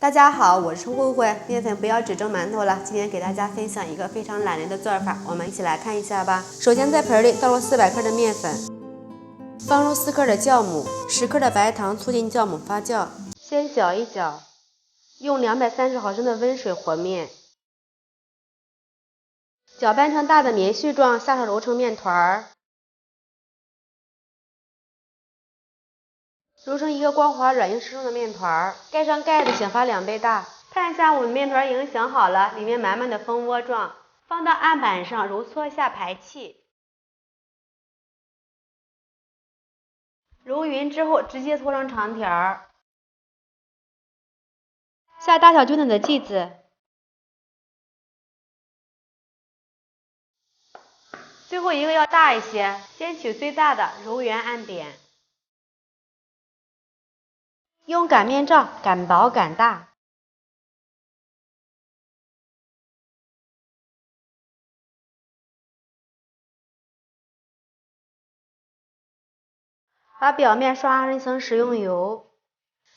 大家好，我是慧慧，面粉不要只蒸馒头了。今天给大家分享一个非常懒人的做法，我们一起来看一下吧。首先在盆里倒入400克的面粉，放入4克的酵母，10克的白糖，促进酵母发酵。先搅一搅，用230毫升的温水和面，搅拌成大的棉絮状，下手揉成面团，揉成一个光滑、软硬适中的面团，盖上盖子，想发2倍大。看一下我们面团已经想好了，里面满满的蜂窝状，放到案板上揉搓下排气。揉匀之后，直接搓成长条，下大小均等的剂子。最后一个要大一些，先取最大的，揉圆按扁。用擀面杖擀薄擀大，把表面刷上一层食用油，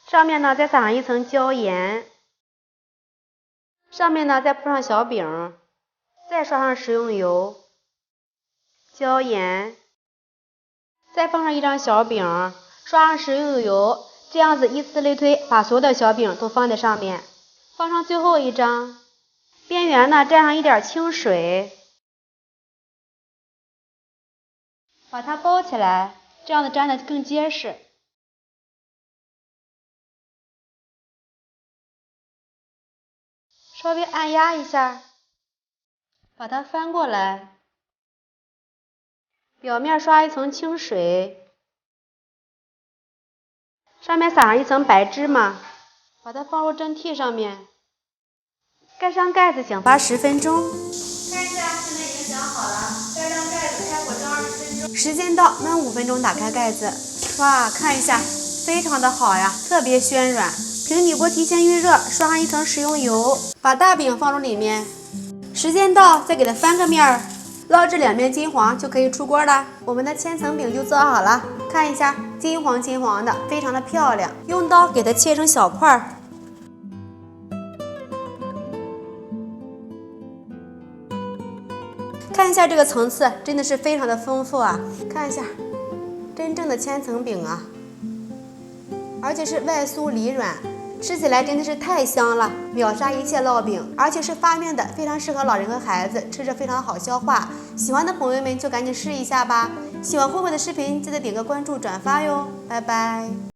上面呢再撒上一层椒盐，上面呢再铺上小饼，再刷上食用油、椒盐，再放上一张小饼，刷上食用油，这样子依次类推，把所有的小饼都放在上面，放上最后一张，边缘呢蘸上一点清水，把它包起来，这样子粘得更结实。稍微按压一下，把它翻过来，表面刷一层清水，上面撒上一层白芝麻，把它放入蒸屉上面，盖上盖子，醒发10分钟。看一下，现在已经醒好了，盖上盖子，开火蒸20分钟。时间到，焖5分钟，打开盖子。哇，看一下，非常的好呀，特别暄软。平底锅提前预热，刷上一层食用油，把大饼放入里面。时间到，再给它翻个面儿，捞至2面金黄就可以出锅了。我们的千层饼就做好了，看一下，金黄金黄的，非常的漂亮。用刀给它切成小块儿。看一下这个层次，真的是非常的丰富啊！看一下，真正的千层饼啊，而且是外酥里软，吃起来真的是太香了，秒杀一切烙饼，而且是发面的，非常适合老人和孩子，吃着非常好消化。喜欢的朋友们就赶紧试一下吧！喜欢慧慧的视频，记得点个关注、转发哟，拜拜。